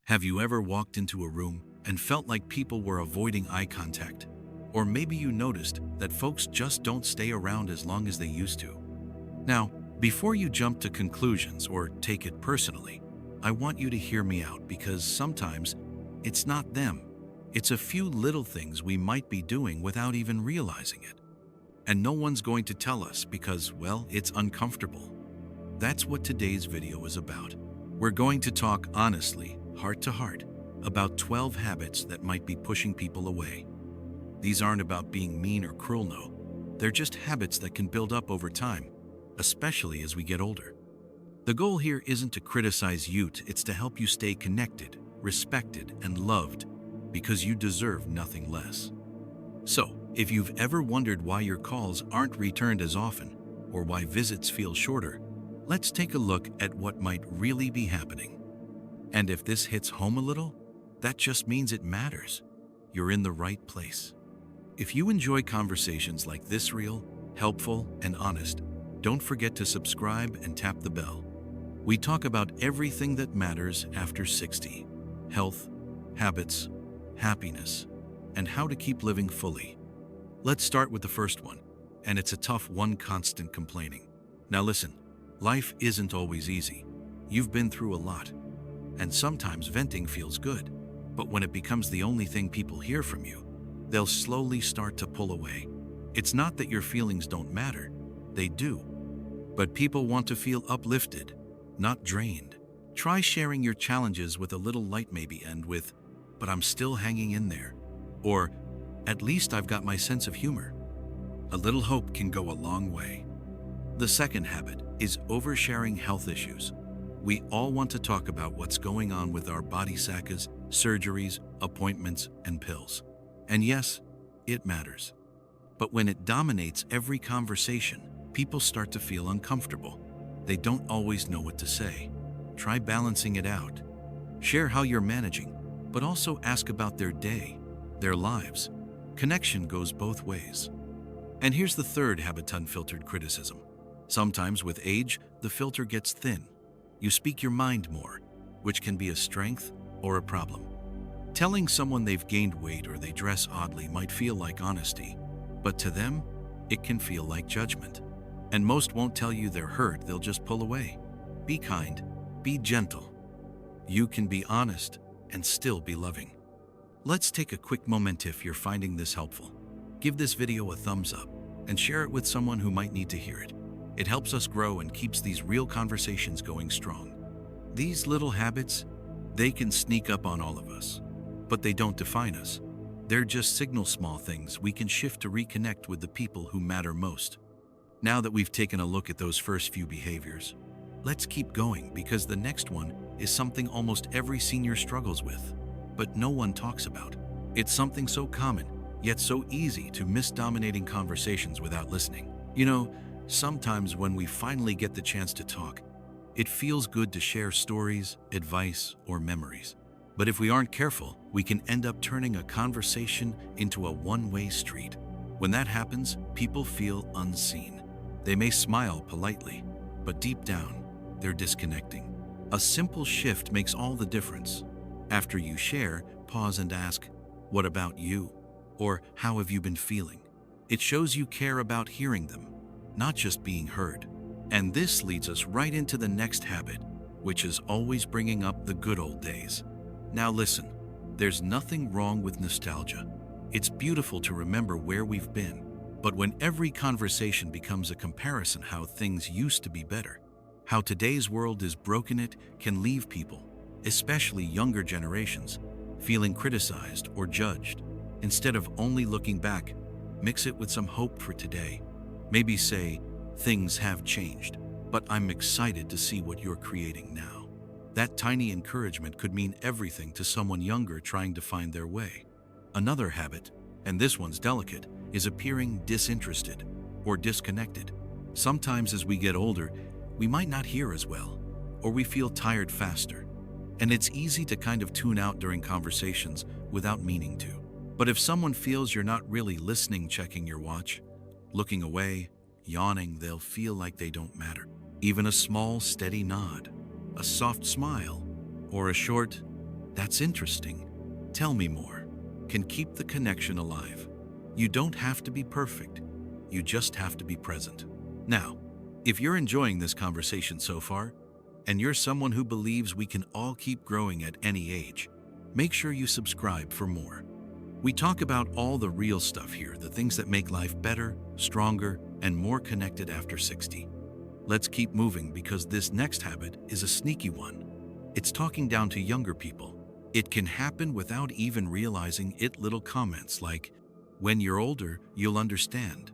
Have you ever walked into a room and felt like people were avoiding eye contact? Or maybe you noticed that folks just don't stay around as long as they used to. Now, before you jump to conclusions or take it personally, I want you to hear me out because sometimes it's not them. It's a few little things we might be doing without even realizing it. And no one's going to tell us because, well, it's uncomfortable. That's what today's video is about. We're going to talk honestly, heart to heart, about 12 habits that might be pushing people away. These aren't about being mean or cruel, no. They're just habits that can build up over time, especially as we get older. The goal here isn't to criticize you, it's to help you stay connected, respected, and loved because you deserve nothing less. So, if you've ever wondered why your calls aren't returned as often or why visits feel shorter, let's take a look at what might really be happening. And if this hits home a little, that just means it matters. You're in the right place. If you enjoy conversations like this real, helpful, and honest, don't forget to subscribe and tap the bell. We talk about everything that matters after 60: health, habits, happiness, and how to keep living fully. Let's start with the first one, and it's a tough one: constant complaining. Now listen, life isn't always easy. You've been through a lot, and sometimes venting feels good, but when it becomes the only thing people hear from you, they'll slowly start to pull away. It's not that your feelings don't matter, they do, but people want to feel uplifted, not drained. Try sharing your challenges with a little light maybe, and with, "But I'm still hanging in there," or, "At least I've got my sense of humor." A little hope can go a long way. The second habit is oversharing health issues. We all want to talk about what's going on with our body sagas, surgeries, appointments, and pills. And yes, it matters. But when it dominates every conversation, people start to feel uncomfortable. They don't always know what to say. Try balancing it out. Share how you're managing, but also ask about their day, their lives. Connection goes both ways. And here's the third habit: unfiltered criticism. Sometimes with age, the filter gets thin. You speak your mind more, which can be a strength or a problem. Telling someone they've gained weight or they dress oddly might feel like honesty, but to them, it can feel like judgment. And most won't tell you they're hurt, they'll just pull away. Be kind, be gentle. You can be honest and still be loving. Let's take a quick moment. If you're finding this helpful, give this video a thumbs up and share it with someone who might need to hear it. It helps us grow and keeps these real conversations going strong. These little habits, they can sneak up on all of us, but they don't define us. They're just signal small things we can shift to reconnect with the people who matter most. Now that we've taken a look at those first few behaviors, let's keep going because the next one is something almost every senior struggles with, but no one talks about. It's something so common, yet so easy to miss: dominating conversations without listening. You know, sometimes when we finally get the chance to talk, it feels good to share stories, advice, or memories. But if we aren't careful, we can end up turning a conversation into a one-way street. When that happens, people feel unseen. They may smile politely, but deep down, they're disconnecting. A simple shift makes all the difference. After you share, pause and ask, "What about you?" or "How have you been feeling?" It shows you care about hearing them, not just being heard. And this leads us right into the next habit, which is always bringing up the good old days. Now listen, there's nothing wrong with nostalgia. It's beautiful to remember where we've been. But when every conversation becomes a comparison how things used to be better, how today's world is broken, it can leave people, especially younger generations, feeling criticized or judged. Instead of only looking back, mix it with some hope for today. Maybe say, "Things have changed, but I'm excited to see what you're creating now." That tiny encouragement could mean everything to someone younger trying to find their way. Another habit, and this one's delicate, is appearing disinterested or disconnected. Sometimes as we get older, we might not hear as well, or we feel tired faster. And it's easy to kind of tune out during conversations without meaning to. But if someone feels you're not really listening, checking your watch, looking away, yawning, they'll feel like they don't matter. Even a small, steady nod, a soft smile, or a short, That's interesting. Tell me more. Can keep the connection alive. You don't have to be perfect. You just have to be present. Now, if you're enjoying this conversation so far, and you're someone who believes we can all keep growing at any age, make sure you subscribe for more. We talk about all the real stuff here, the things that make life better, stronger, and more connected after 60. Let's keep moving because this next habit is a sneaky one. It's talking down to younger people. It can happen without even realizing it. Little comments like, "When you're older, you'll understand,"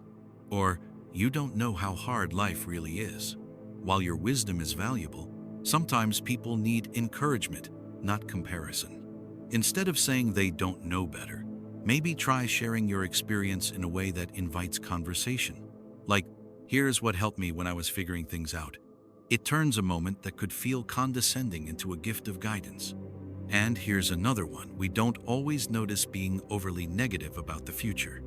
or "You don't know how hard life really is." While your wisdom is valuable, sometimes people need encouragement, not comparison. Instead of saying they don't know better, maybe try sharing your experience in a way that invites conversation. Like, "Here's what helped me when I was figuring things out." It turns a moment that could feel condescending into a gift of guidance. And here's another one we don't always notice: being overly negative about the future.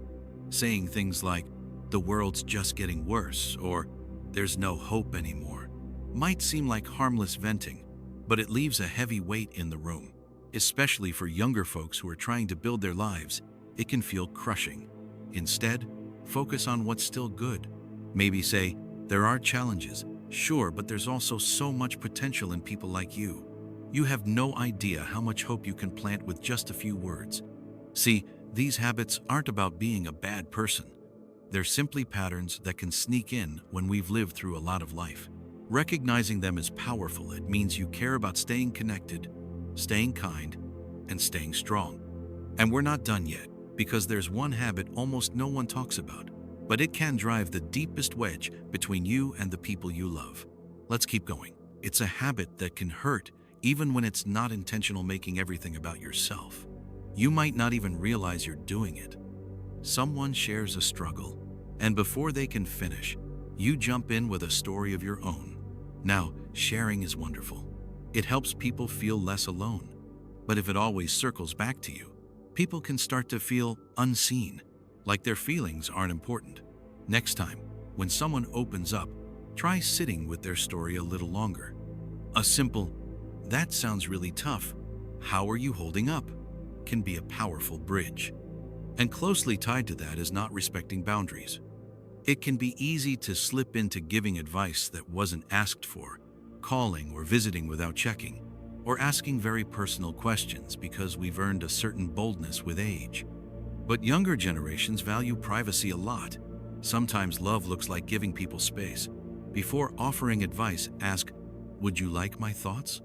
Saying things like, "The world's just getting worse," or "There's no hope anymore," might seem like harmless venting, but it leaves a heavy weight in the room. Especially for younger folks who are trying to build their lives, it can feel crushing. Instead, focus on what's still good. Maybe say, "There are challenges, sure, but there's also so much potential in people like you. You have no idea how much hope you can plant with just a few words." See, these habits aren't about being a bad person. They're simply patterns that can sneak in when we've lived through a lot of life. Recognizing them is powerful. It means you care about staying connected, staying kind, and staying strong. And we're not done yet, because there's one habit almost no one talks about, but it can drive the deepest wedge between you and the people you love. Let's keep going. It's a habit that can hurt even when it's not intentional, making everything about yourself. You might not even realize you're doing it. Someone shares a struggle, and before they can finish, you jump in with a story of your own. Now, sharing is wonderful. It helps people feel less alone. But if it always circles back to you, people can start to feel unseen, like their feelings aren't important. Next time, when someone opens up, try sitting with their story a little longer. A simple, "That sounds really tough. How are you holding up?" can be a powerful bridge. And closely tied to that is not respecting boundaries. It can be easy to slip into giving advice that wasn't asked for, calling or visiting without checking, or asking very personal questions because we've earned a certain boldness with age. But younger generations value privacy a lot. Sometimes love looks like giving people space. Before offering advice, ask, "Would you like my thoughts?"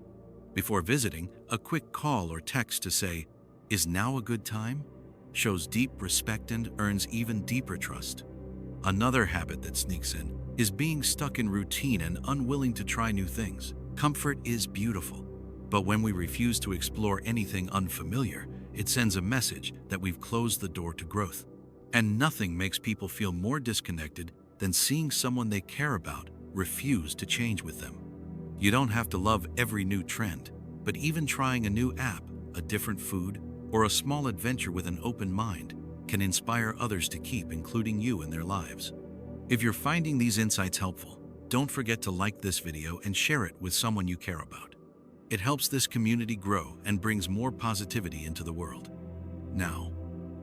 Before visiting, a quick call or text to say, "Is now a good time?" shows deep respect and earns even deeper trust. Another habit that sneaks in is being stuck in routine and unwilling to try new things. Comfort is beautiful, but when we refuse to explore anything unfamiliar, it sends a message that we've closed the door to growth. And nothing makes people feel more disconnected than seeing someone they care about refuse to change with them. You don't have to love every new trend, but even trying a new app, a different food, or a small adventure with an open mind can inspire others to keep including you in their lives. If you're finding these insights helpful, don't forget to like this video and share it with someone you care about. It helps this community grow and brings more positivity into the world. Now,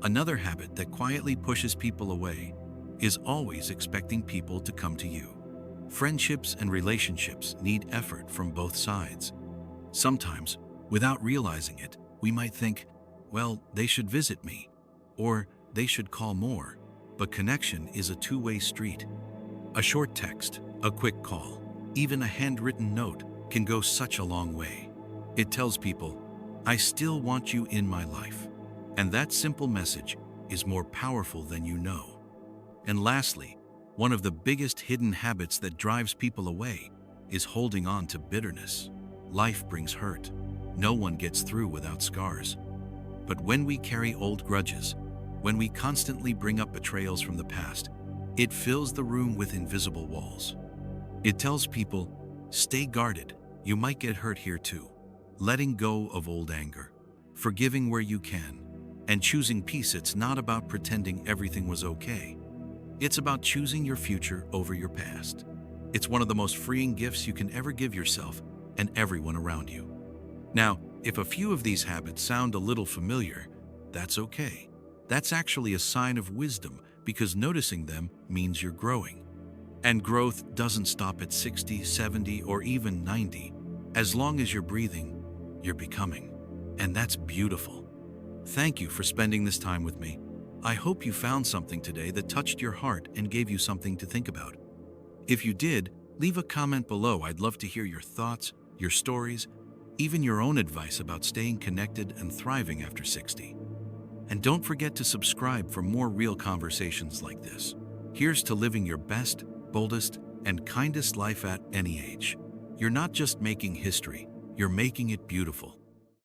another habit that quietly pushes people away is always expecting people to come to you. Friendships and relationships need effort from both sides. Sometimes, without realizing it, we might think, "Well, they should visit me," or "They should call more." But connection is a two-way street. A short text, a quick call, even a handwritten note can go such a long way. It tells people, "I still want you in my life." And that simple message is more powerful than you know. And lastly, one of the biggest hidden habits that drives people away is holding on to bitterness. Life brings hurt. No one gets through without scars. But when we carry old grudges, when we constantly bring up betrayals from the past, it fills the room with invisible walls. It tells people, stay guarded, you might get hurt here too. Letting go of old anger, forgiving where you can, and choosing peace. It's not about pretending everything was okay. It's about choosing your future over your past. It's one of the most freeing gifts you can ever give yourself and everyone around you. Now, if a few of these habits sound a little familiar, that's okay. That's actually a sign of wisdom because noticing them means you're growing. And growth doesn't stop at 60, 70, or even 90. As long as you're breathing, you're becoming. And that's beautiful. Thank you for spending this time with me. I hope you found something today that touched your heart and gave you something to think about. If you did, leave a comment below. I'd love to hear your thoughts, your stories, even your own advice about staying connected and thriving after 60. And don't forget to subscribe for more real conversations like this. Here's to living your best, boldest, and kindest life at any age. You're not just making history, you're making it beautiful.